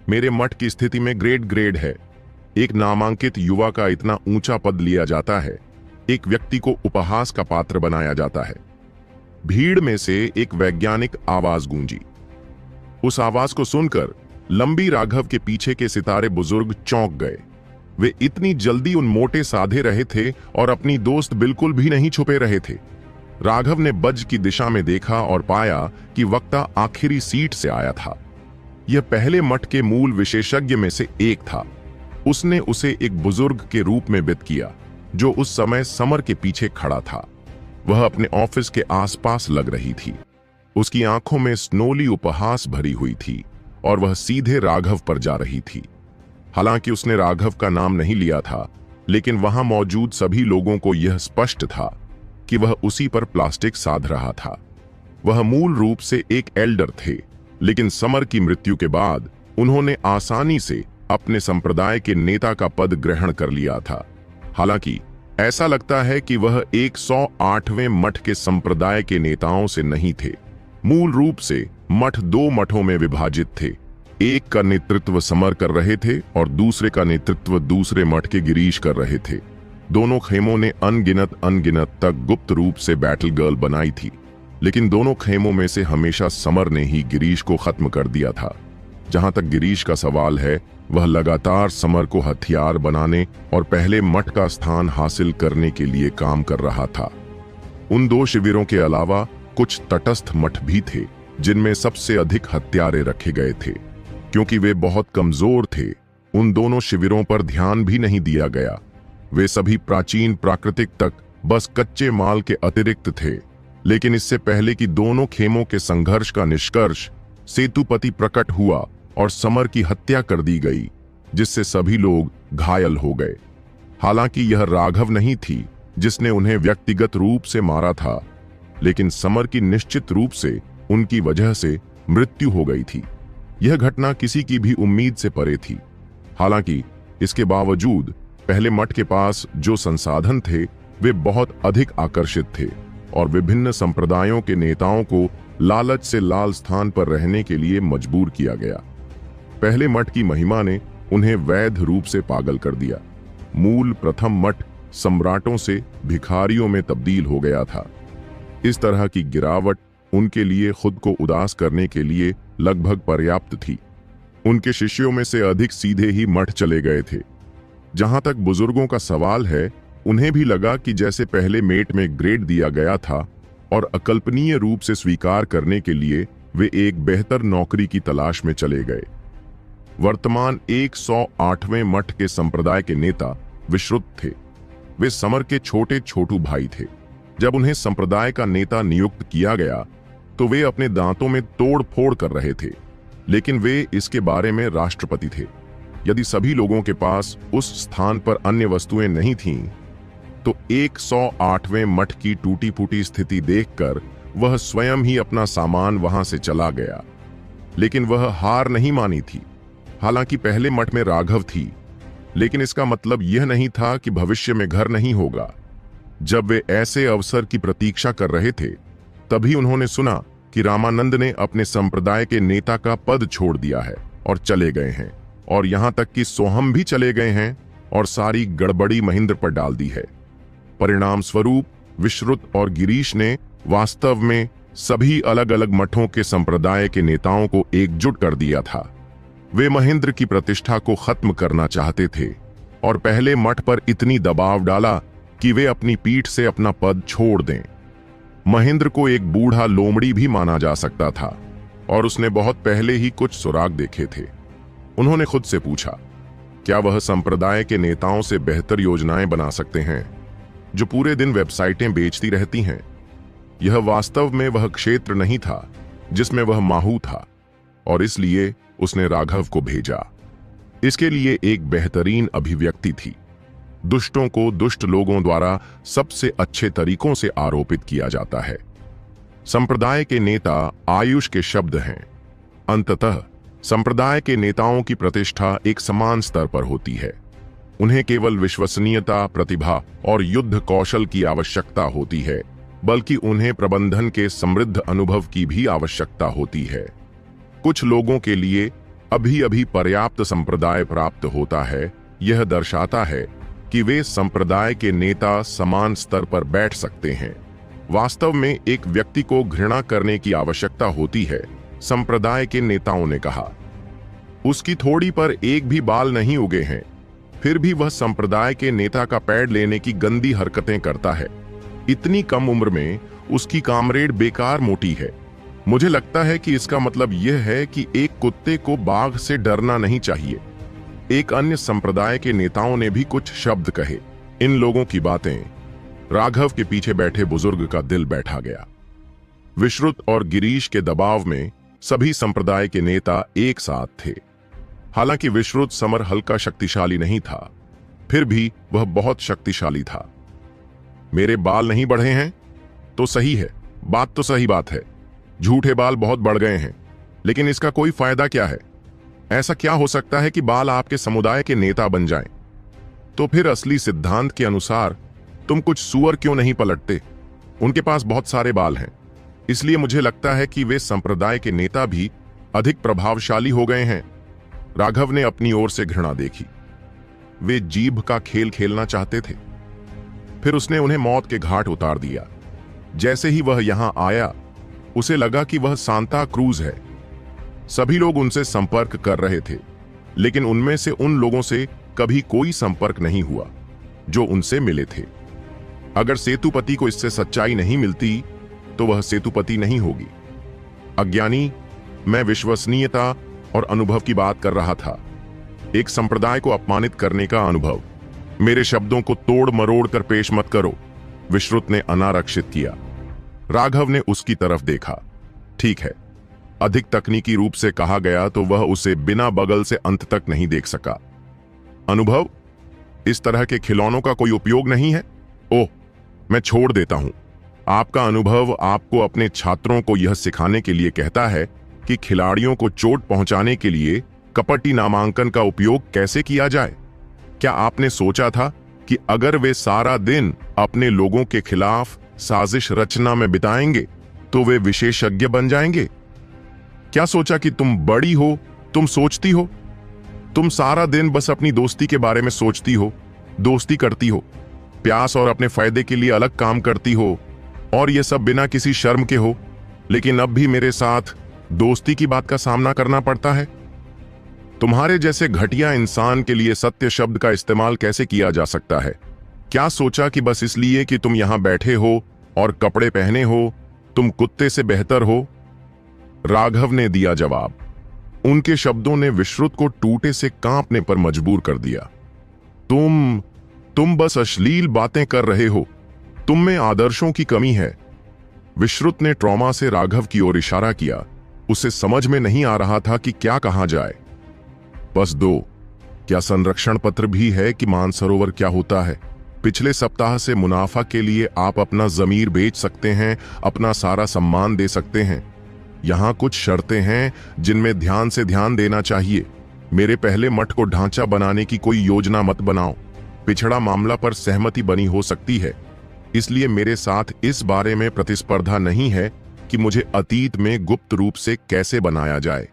मेरे मठ की स्थिति में ग्रेड है। एक नामांकित युवा का इतना ऊंचा पद लिया जाता है, एक व्यक्ति को उपहास का पात्र बनाया जाता है। भीड़ में से एक वैज्ञानिक आवाज गूंजी। उस आवाज को सुनकर लंबी राघव के पीछे के सितारे बुजुर्ग चौंक गए। वे इतनी जल्दी उन मोटे साधे रहे थे और अपनी दोस्त बिल्कुल भी नहीं छुपे रहे थे। राघव ने बज की दिशा में देखा और पाया कि वक्ता आखिरी सीट से आया था। यह पहले मठ के मूल विशेषज्ञ में से एक था। उसने उसे एक बुजुर्ग के रूप में वित्त किया जो उस समय समर के पीछे खड़ा था। वह अपने ऑफिस के आसपास लग रही थी। उसकी आंखों में स्नोली उपहास भरी हुई थी और वह सीधे राघव पर जा रही थी। हालांकि उसने राघव का नाम नहीं लिया था, लेकिन वहां मौजूद सभी लोगों को यह स्पष्ट था कि वह उसी पर प्लास्टिक साध रहा था। वह मूल रूप से एक एल्डर थे, लेकिन समर की मृत्यु के बाद उन्होंने आसानी से अपने संप्रदाय के नेता का पद ग्रहण कर लिया था। हालांकि ऐसा लगता है कि वह 108वें मठ के संप्रदाय के नेताओं से नहीं थे। मूल रूप से मठ 2 मठों में विभाजित थे। एक का नेतृत्व समर कर रहे थे और दूसरे का नेतृत्व दूसरे मठ के गिरीश कर रहे थे। दोनों खेमों ने अनगिनत तक गुप्त रूप से बैटल गर्ल बनाई थी, लेकिन दोनों खेमों में से हमेशा समर ने ही गिरीश को खत्म कर दिया था। जहां तक गिरीश का सवाल है, वह लगातार समर को हथियार बनाने और पहले मठ का स्थान हासिल करने के लिए काम कर रहा था। उन 2 शिविरों के अलावा कुछ तटस्थ मठ भी थे जिनमें सबसे अधिक हत्यारे रखे गए थे। क्योंकि वे बहुत कमजोर थे, उन दोनों शिविरों पर ध्यान भी नहीं दिया गया। वे सभी प्राचीन प्राकृतिक तक बस कच्चे माल के अतिरिक्त थे। लेकिन इससे पहले कि दोनों खेमों के संघर्ष का निष्कर्ष, सेतुपति प्रकट हुआ और समर की हत्या कर दी गई, जिससे सभी लोग घायल हो गए। हालांकि यह राघव नहीं थी जिसने उन्हें व्यक्तिगत रूप से मारा था, लेकिन समर की निश्चित रूप से उनकी वजह से मृत्यु हो गई थी। यह घटना किसी की भी उम्मीद से परे थी। हालांकि इसके बावजूद पहले मठ के पास जो संसाधन थे वे बहुत अधिक आकर्षित थे और विभिन्न संप्रदायों के नेताओं को लालच से लाल स्थान पर रहने के लिए मजबूर किया गया। पहले मठ की महिमा ने उन्हें वैध रूप से पागल कर दिया। मूल प्रथम मठ सम्राटों से भिखारियों में तब्दील हो गया था। इस तरह की गिरावट उनके लिए खुद को उदास करने के लिए लगभग पर्याप्त थी। उनके शिष्यों में से अधिक सीधे ही मठ चले गए थे। जहां तक बुजुर्गों का सवाल है, उन्हें भी लगा कि जैसे पहले मेट में ग्रेड दिया गया था और अकल्पनीय रूप से स्वीकार करने के लिए वे एक बेहतर नौकरी की तलाश में चले गए। वर्तमान 108वें मठ के संप्रदाय के नेता विश्रुत थे। वे समर के छोटे छोटू भाई थे। जब उन्हें संप्रदाय का नेता नियुक्त किया गया तो वे अपने दांतों में तोड़ फोड़ कर रहे थे, लेकिन वे इसके बारे में राष्ट्रपति थे। यदि सभी लोगों के पास उस स्थान पर अन्य वस्तुएं नहीं थीं, तो 108वें मठ की टूटी फूटी स्थिति देखकर वह स्वयं ही अपना सामान वहां से चला गया। लेकिन वह हार नहीं मानी थी। हालांकि पहले मठ में राघव थी, लेकिन इसका मतलब यह नहीं था कि भविष्य में घर नहीं होगा। जब वे ऐसे अवसर की प्रतीक्षा कर रहे थे, तभी उन्होंने सुना कि रामानंद ने अपने संप्रदाय के नेता का पद छोड़ दिया है और चले गए हैं, और यहां तक कि सोहम भी चले गए हैं और सारी गड़बड़ी महेंद्र पर डाल दी है। परिणाम स्वरूप विश्रुत और गिरीश ने वास्तव में सभी अलग अलग मठों के संप्रदाय के नेताओं को एकजुट कर दिया था। वे महेंद्र की प्रतिष्ठा को खत्म करना चाहते थे और पहले मठ पर इतनी दबाव डाला कि वे अपनी पीठ से अपना पद छोड़ दें। महेंद्र को एक बूढ़ा लोमड़ी भी माना जा सकता था और उसने बहुत पहले ही कुछ सुराग देखे थे। उन्होंने खुद से पूछा, क्या वह संप्रदाय के नेताओं से बेहतर योजनाएं बना सकते हैं जो पूरे दिन वेबसाइटें बेचती रहती हैं? यह वास्तव में वह क्षेत्र नहीं था जिसमें वह माहू था, और इसलिए उसने राघव को भेजा। इसके लिए एक बेहतरीन अभिव्यक्ति थी। दुष्टों को दुष्ट लोगों द्वारा सबसे अच्छे तरीकों से आरोपित किया जाता है। संप्रदाय के नेता आयुष के शब्द हैं। अंततः संप्रदाय के नेताओं की प्रतिष्ठा एक समान स्तर पर होती है। उन्हें केवल विश्वसनीयता, प्रतिभा और युद्ध कौशल की आवश्यकता होती है, बल्कि उन्हें प्रबंधन के समृद्ध अनुभव की भी आवश्यकता होती है। कुछ लोगों के लिए अभी अभी पर्याप्त संप्रदाय प्राप्त होता है। यह दर्शाता है कि वे संप्रदाय के नेता समान स्तर पर बैठ सकते हैं। वास्तव में एक व्यक्ति को घृणा करने की आवश्यकता होती है, संप्रदाय के नेताओं ने कहा। उसकी थोड़ी पर एक भी बाल नहीं उगे हैं, फिर भी वह संप्रदाय के नेता का पैड लेने की गंदी हरकतें करता है। इतनी कम उम्र में उसकी कामरेड बेकार मोटी है। मुझे लगता है कि इसका मतलब यह है कि एक कुत्ते को बाघ से डरना नहीं चाहिए। एक अन्य संप्रदाय के नेताओं ने भी कुछ शब्द कहे। इन लोगों की बातें राघव के पीछे बैठे बुजुर्ग का दिल बैठा गया। विश्रुत और गिरीश के दबाव में सभी संप्रदाय के नेता एक साथ थे। हालांकि विश्रुत समर हल्का शक्तिशाली नहीं था, फिर भी वह बहुत शक्तिशाली था। मेरे बाल नहीं बढ़े हैं तो सही है, बात तो सही बात है। झूठे बाल बहुत बढ़ गए हैं, लेकिन इसका कोई फायदा क्या है? ऐसा क्या हो सकता है कि बाल आपके समुदाय के नेता बन जाएं? तो फिर असली सिद्धांत के अनुसार तुम कुछ सूअर क्यों नहीं पलटते? उनके पास बहुत सारे बाल हैं, इसलिए मुझे लगता है कि वे संप्रदाय के नेता भी अधिक प्रभावशाली हो गए हैं। राघव ने अपनी ओर से घृणा देखी। वे जीभ का खेल खेलना चाहते थे। फिर उसने उन्हें मौत के घाट उतार दिया। जैसे ही वह यहां आया, उसे लगा कि वह सांता क्रूज है। सभी लोग उनसे संपर्क कर रहे थे, लेकिन उनमें से उन लोगों से कभी कोई संपर्क नहीं हुआ जो उनसे मिले थे। अगर सेतुपति को इससे सच्चाई नहीं मिलती तो वह सेतुपति नहीं होगी। अज्ञानी, मैं विश्वसनीयता और अनुभव की बात कर रहा था। एक संप्रदाय को अपमानित करने का अनुभव। मेरे शब्दों को तोड़ मरोड़ कर पेश मत करो, विश्रुत ने अनारक्षित किया। राघव ने उसकी तरफ देखा। ठीक है, अधिक तकनीकी रूप से कहा गया तो वह उसे बिना बगल से अंत तक नहीं देख सका। अनुभव? इस तरह के खिलौनों का कोई उपयोग नहीं है? ओह, मैं छोड़ देता हूं। आपका अनुभव आपको अपने छात्रों को यह सिखाने के लिए कहता है कि खिलाड़ियों को चोट पहुंचाने के लिए कपटी नामांकन का उपयोग कैसे किया जाए। क्या आपने सोचा था कि अगर वे सारा दिन अपने लोगों के खिलाफ साजिश रचना में बिताएंगे तो वे विशेषज्ञ बन जाएंगे? क्या सोचा कि तुम बड़ी हो, तुम सोचती हो? तुम सारा दिन बस अपनी दोस्ती के बारे में सोचती हो, दोस्ती करती हो, प्यास और अपने फायदे के लिए अलग काम करती हो, और यह सब बिना किसी शर्म के हो। लेकिन अब भी मेरे साथ दोस्ती की बात का सामना करना पड़ता है। तुम्हारे जैसे घटिया इंसान के लिए सत्य शब्द का इस्तेमाल कैसे किया जा सकता है? क्या सोचा कि बस इसलिए कि तुम यहां बैठे हो और कपड़े पहने हो, तुम कुत्ते से बेहतर हो? राघव ने दिया जवाब। उनके शब्दों ने विश्रुत को टूटे से कांपने पर मजबूर कर दिया। तुम बस अश्लील बातें कर रहे हो। तुम में आदर्शों की कमी है। विश्रुत ने ट्रॉमा से राघव की ओर इशारा किया। उसे समझ में नहीं आ रहा था कि क्या कहा जाए। बस दो, क्या संरक्षण पत्र भी है कि मानसरोवर क्या होता है? पिछले सप्ताह से मुनाफा के लिए आप अपना जमीर बेच सकते हैं, अपना सारा सम्मान दे सकते हैं। यहां कुछ शर्तें हैं जिनमें ध्यान से ध्यान देना चाहिए। मेरे पहले मठ को ढांचा बनाने की कोई योजना मत बनाओ। पिछड़ा मामला पर सहमति बनी हो सकती है, इसलिए मेरे साथ इस बारे में प्रतिस्पर्धा नहीं है कि मुझे अतीत में गुप्त रूप से कैसे बनाया जाए।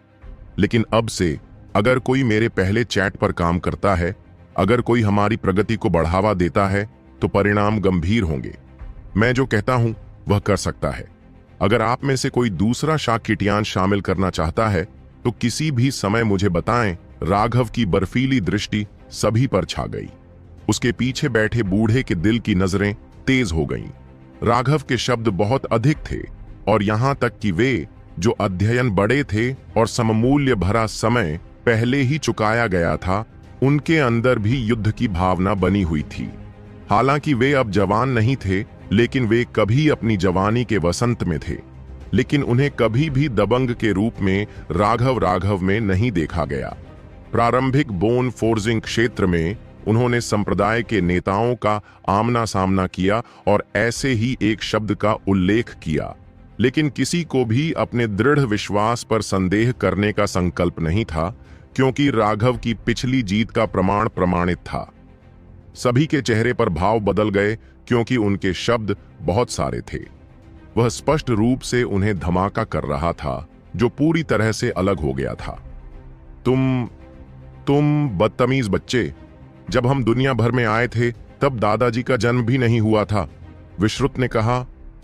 लेकिन अब से अगर कोई मेरे पहले चैट पर काम करता है, अगर कोई हमारी प्रगति को बढ़ावा देता है, तो परिणाम गंभीर होंगे। मैं जो कहता हूं वह कर सकता है। अगर आप में से कोई दूसरा शाकिटियान शामिल करना चाहता है तो किसी भी समय मुझे बताएं। राघव की बर्फीली दृष्टि सभी पर छा गई। उसके पीछे बैठे बूढ़े के दिल की नजरें तेज हो गईं। राघव के शब्द बहुत अधिक थे और यहां तक कि वे जो अध्ययन बड़े थे और सममूल्य भरा समय पहले ही चुकाया गया था, उनके अंदर भी युद्ध की भावना बनी हुई थी। हालांकि वे अब जवान नहीं थे, लेकिन वे कभी अपनी जवानी के वसंत में थे। लेकिन उन्हें कभी भी दबंग के रूप में राघव में नहीं देखा गया। प्रारंभिक बोन फोर्जिंग क्षेत्र में उन्होंने संप्रदाय के नेताओं का आमना सामना किया और ऐसे ही एक शब्द का उल्लेख किया, लेकिन किसी को भी अपने दृढ़ विश्वास पर संदेह करने का संकल्प नहीं था, क्योंकि राघव की पिछली जीत का प्रमाण प्रमाणित था। सभी के चेहरे पर भाव बदल गए क्योंकि उनके शब्द बहुत सारे थे। वह स्पष्ट रूप से उन्हें धमाका कर रहा था, जो पूरी तरह से अलग हो गया था। तुम बदतमीज बच्चे। जब हम दुनिया भर में आए थे तब दादाजी का जन्म भी नहीं हुआ था, विश्रुत ने कहा,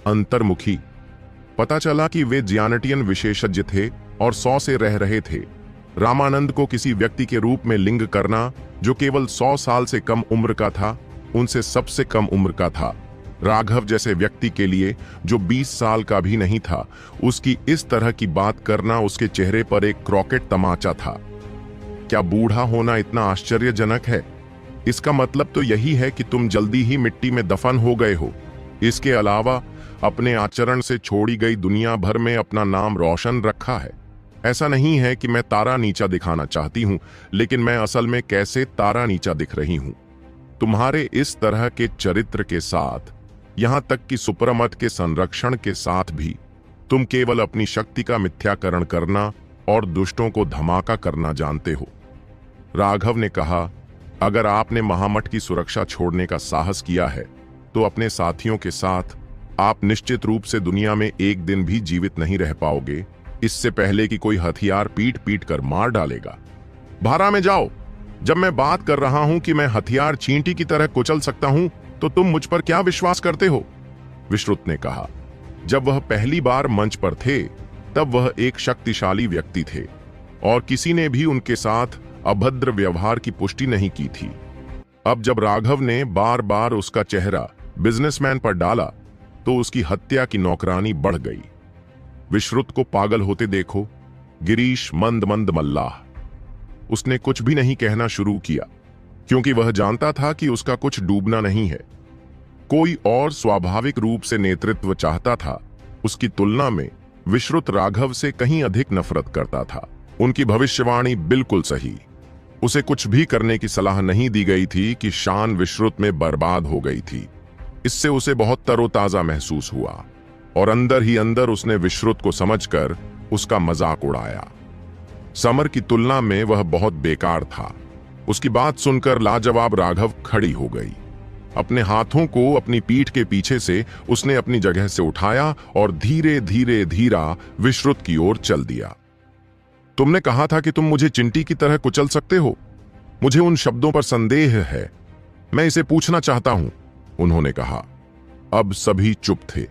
अंतर्मुखी। पता चला कि वे ज्यानटियन विशेषज्ञ थे और 100 से रह रहे थे। रामानंद को किसी व्यक्ति के रूप में लिंग करना जो केवल 100 साल से कम उम्र का था, उनसे सबसे कम उम्र का था। राघव जैसे व्यक्ति के लिए जो 20 साल का भी नहीं था, उसकी इस तरह की बात करना उसके चेहरे पर एक क्रॉकेट तमाचा था। क्या बूढ़ा होना इतना आश्चर्यजनक है? इसका मतलब तो यही है कि तुम जल्दी ही मिट्टी में दफन हो गए हो। इसके अलावा अपने आचरण से छोड़ी गई दुनिया भर में अपना नाम रोशन रखा है। ऐसा नहीं है कि मैं तारा नीचा दिखाना चाहती हूं, लेकिन मैं असल में कैसे तारा नीचा दिख रही हूं। तुम्हारे इस तरह के चरित्र के साथ, यहां तक कि सुपरमत के संरक्षण के साथ भी, तुम केवल अपनी शक्ति का मिथ्याकरण करना और दुष्टों को धमाका करना जानते हो। राघव ने कहा, अगर आपने महामठ की सुरक्षा छोड़ने का साहस किया है तो अपने साथियों के साथ आप निश्चित रूप से दुनिया में एक दिन भी जीवित नहीं रह पाओगे, इससे पहले कि कोई हथियार पीट पीट कर मार डालेगा। भारा में जाओ। जब मैं बात कर रहा हूं कि मैं हथियार चींटी की तरह कुचल सकता हूं, तो तुम मुझ पर क्या विश्वास करते हो? विश्रुत ने कहा। जब वह पहली बार मंच पर थे तब वह एक शक्तिशाली व्यक्ति थे और किसी ने भी उनके साथ अभद्र व्यवहार की पुष्टि नहीं की थी। अब जब राघव ने बार बार उसका चेहरा बिजनेसमैन पर डाला तो उसकी हत्या की नौकरानी बढ़ गई। विश्रुत को पागल होते देखो, गिरीश मंद मंद मल्लाह। उसने कुछ भी नहीं कहना शुरू किया, क्योंकि वह जानता था कि उसका कुछ डूबना नहीं है। कोई और स्वाभाविक रूप से नेतृत्व चाहता था। उसकी तुलना में विश्रुत राघव से कहीं अधिक नफरत करता था। उनकी भविष्यवाणी बिल्कुल सही। उसे कुछ भी करने की सलाह नहीं दी गई थी कि शान विश्रुत में बर्बाद हो गई थी। इससे उसे बहुत तरोताजा महसूस हुआ और अंदर ही अंदर उसने विश्रुत को समझकर उसका मजाक उड़ाया। समर की तुलना में वह बहुत बेकार था। उसकी बात सुनकर लाजवाब राघव खड़ी हो गई। अपने हाथों को अपनी पीठ के पीछे से उसने अपनी जगह से उठाया और धीरे धीरे धीरा विश्रुत की ओर चल दिया। तुमने कहा था कि तुम मुझे चिंटी की तरह कुचल सकते हो। मुझे उन शब्दों पर संदेह है। मैं इसे पूछना चाहता हूं, उन्होंने कहा। अब सभी चुप थे।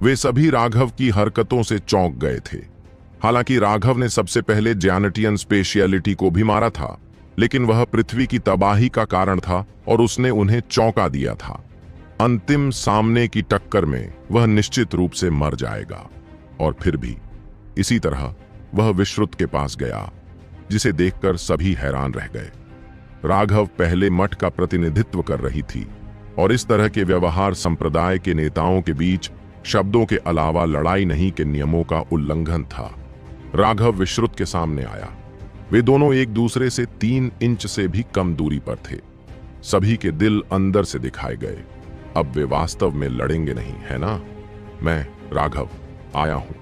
वे सभी राघव की हरकतों से चौंक गए थे। हालांकि राघव ने सबसे पहले ज्यानटियन स्पेशियलिटी को भी मारा था, लेकिन वह पृथ्वी की तबाही का कारण था और उसने उन्हें चौंका दिया था। अंतिम सामने की टक्कर में वह निश्चित रूप से मर जाएगा। और फिर भी इसी तरह वह विश्रुत के पास गया जिसे देखकर सभी हैरान रह गए। राघव पहले मठ का प्रतिनिधित्व कर रही थी और इस तरह के व्यवहार संप्रदाय के नेताओं के बीच शब्दों के अलावा लड़ाई नहीं के नियमों का उल्लंघन था। राघव विश्रुत के सामने आया। वे दोनों एक दूसरे से 3 इंच से भी कम दूरी पर थे। सभी के दिल अंदर से दिखाए गए। अब वे वास्तव में लड़ेंगे नहीं, है ना? मैं राघव आया हूं।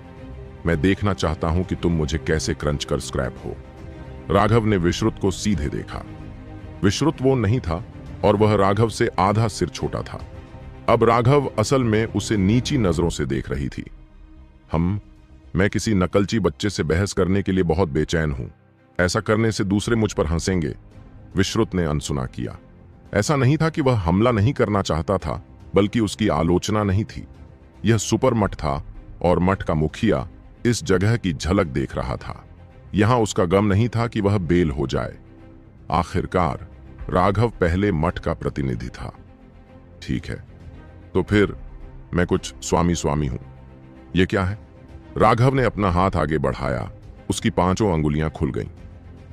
मैं देखना चाहता हूं कि तुम मुझे कैसे क्रंच कर स्क्रैप हो। राघव ने विश्रुत को सीधे देखा। विश्रुत वो नहीं था और वह राघव से आधा सिर छोटा था। अब राघव असल में उसे नीची नजरों से देख रही थी। मैं किसी नकलची बच्चे से बहस करने के लिए बहुत बेचैन हूं। ऐसा करने से दूसरे मुझ पर हंसेंगे। विश्रुत ने अनसुना किया। ऐसा नहीं था कि वह हमला नहीं करना चाहता था, बल्कि उसकी आलोचना नहीं थी। यह सुपर मठ था और मठ का मुखिया इस जगह की झलक देख रहा था। यहां उसका गम नहीं था कि वह बेल हो जाए। आखिरकार राघव पहले मठ का प्रतिनिधि था। ठीक है, तो फिर मैं कुछ स्वामी स्वामी हूं। यह क्या है? राघव ने अपना हाथ आगे बढ़ाया। उसकी 5 अंगुलियां खुल गईं।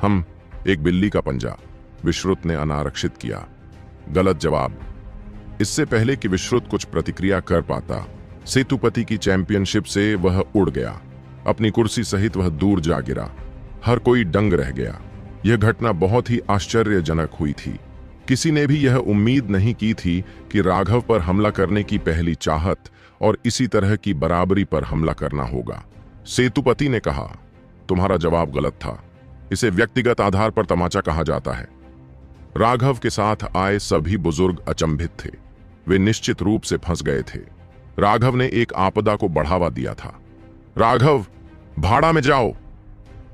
हम एक बिल्ली का पंजा, विश्रुत ने अनारक्षित किया। गलत जवाब। इससे पहले कि विश्रुत कुछ प्रतिक्रिया कर पाता, सेतुपति की चैंपियनशिप से वह उड़ गया। अपनी कुर्सी सहित वह दूर जा गिरा। हर कोई दंग रह गया। यह घटना बहुत ही आश्चर्यजनक हुई थी। किसी ने भी यह उम्मीद नहीं की थी कि राघव पर हमला करने की पहली चाहत और इसी तरह की बराबरी पर हमला करना होगा। सेतुपति ने कहा, तुम्हारा जवाब गलत था। इसे व्यक्तिगत आधार पर तमाचा कहा जाता है। राघव के साथ आए सभी बुजुर्ग अचंभित थे। वे निश्चित रूप से फंस गए थे। राघव ने एक आपदा को बढ़ावा दिया था। राघव, भाड़ा में जाओ।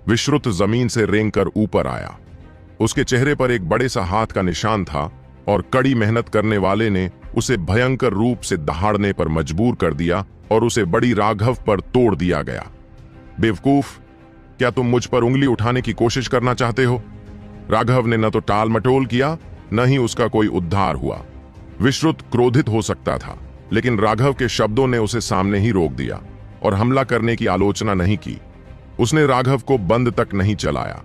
विश्रुत जमीन से रेंगकर ऊपर आया। उसके चेहरे पर एक बड़े सा हाथ का निशान था और कड़ी मेहनत करने वाले ने उसे भयंकर रूप से दहाड़ने पर मजबूर कर दिया और उसे बड़ी राघव पर तोड़ दिया गया। बेवकूफ, क्या तुम मुझ पर उंगली उठाने की कोशिश करना चाहते हो? राघव ने न तो टाल मटोल किया, न ही उसका कोई उद्धार हुआ। विश्रुत क्रोधित हो सकता था, लेकिन राघव के शब्दों ने उसे सामने ही रोक दिया और हमला करने की आलोचना नहीं की। उसने राघव को बंद तक नहीं चलाया,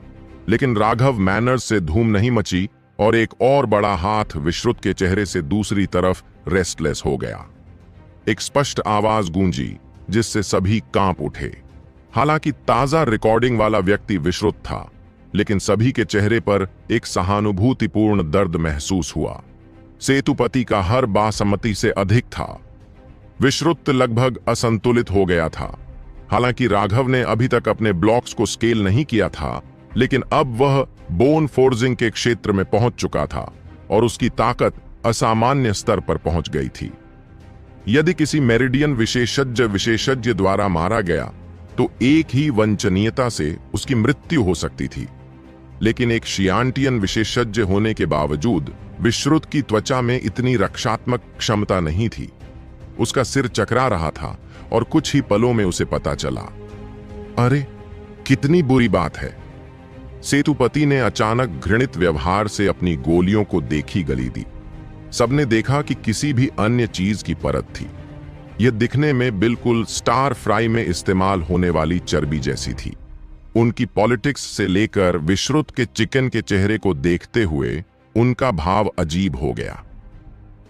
लेकिन राघव मैनर्स से धूम नहीं मची और एक और बड़ा हाथ विश्रुत के चेहरे से दूसरी तरफ रेस्टलेस हो गया। एक स्पष्ट आवाज गूंजी जिससे सभी कांप उठे। हालांकि ताजा रिकॉर्डिंग वाला व्यक्ति विश्रुत था, लेकिन सभी के चेहरे पर एक सहानुभूतिपूर्ण दर्द महसूस हुआ। सेतुपति का हर बासमति से अधिक था। विश्रुत लगभग असंतुलित हो गया था। हालांकि राघव ने अभी तक अपने ब्लॉक्स को स्केल नहीं किया था, लेकिन अब वह बोन फोर्जिंग के क्षेत्र में पहुंच चुका था और उसकी ताकत असामान्य स्तर पर पहुंच गई थी। यदि किसी मेरिडियन विशेषज्ञ द्वारा मारा गया तो एक ही वंचनीयता से उसकी मृत्यु हो सकती थी, लेकिन एक शियांटियन विशेषज्ञ होने के बावजूद विश्रुत की त्वचा में इतनी रक्षात्मक क्षमता नहीं थी। उसका सिर चकरा रहा था और कुछ ही पलों में उसे पता चला। अरे, कितनी बुरी बात है। सेतुपति ने अचानक घृणित व्यवहार से अपनी गोलियों को देखी गली दी। सबने देखा कि किसी भी अन्य चीज की परत थी। यह दिखने में बिल्कुल स्टार फ्राई में इस्तेमाल होने वाली चर्बी जैसी थी। उनकी पॉलिटिक्स से लेकर विश्रुत के चिकन के चेहरे को देखते हुए उनका भाव अजीब हो गया।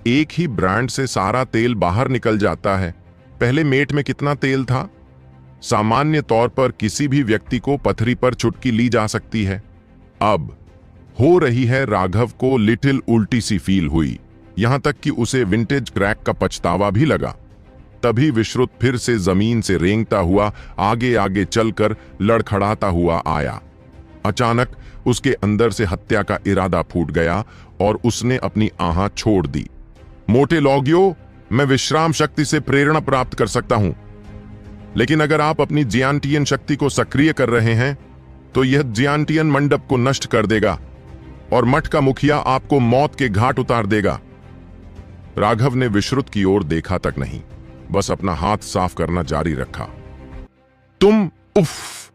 एक ही ब्रांड से सारा तेल बाहर निकल जाता है। पहले मेट में कितना तेल था? सामान्य तौर पर किसी भी व्यक्ति को पथरी पर चुटकी ली जा सकती है। अब हो रही है। राघव को लिटिल उल्टी सी फील हुई, यहां तक कि उसे विंटेज क्रैक का पछतावा भी लगा। तभी विश्रुत फिर से जमीन से रेंगता हुआ आगे आगे चलकर लड़खड़ाता हुआ आया। अचानक उसके अंदर से हत्या का इरादा फूट गया और उसने अपनी आह छोड़ दी। मोटे लोगियों, मैं विश्राम शक्ति से प्रेरणा प्राप्त कर सकता हूं, लेकिन अगर आप अपनी जियांटियन शक्ति को सक्रिय कर रहे हैं तो यह जियांटियन मंडप को नष्ट कर देगा और मठ का मुखिया आपको मौत के घाट उतार देगा। राघव ने विश्रुत की ओर देखा तक नहीं, बस अपना हाथ साफ करना जारी रखा। तुम उफ!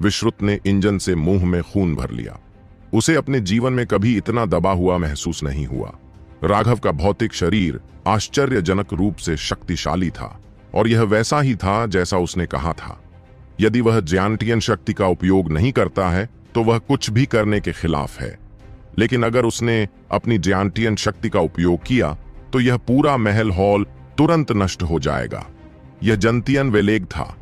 विश्रुत ने इंजन से मुंह में खून भर लिया। उसे अपने जीवन में कभी इतना दबा हुआ महसूस नहीं हुआ। राघव का भौतिक शरीर आश्चर्यजनक रूप से शक्तिशाली था और यह वैसा ही था जैसा उसने कहा था। यदि वह जियांटियन शक्ति का उपयोग नहीं करता है तो वह कुछ भी करने के खिलाफ है। लेकिन अगर उसने अपनी जायंटियन शक्ति का उपयोग किया तो यह पूरा महल हॉल तुरंत नष्ट हो जाएगा। यह जंतियन वेलेग था,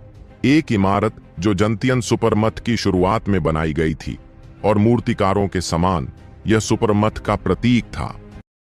एक इमारत जो जंतियन सुपरमथ की शुरुआत में बनाई गई थी और मूर्तिकारों के समान यह सुपरमथ का प्रतीक था।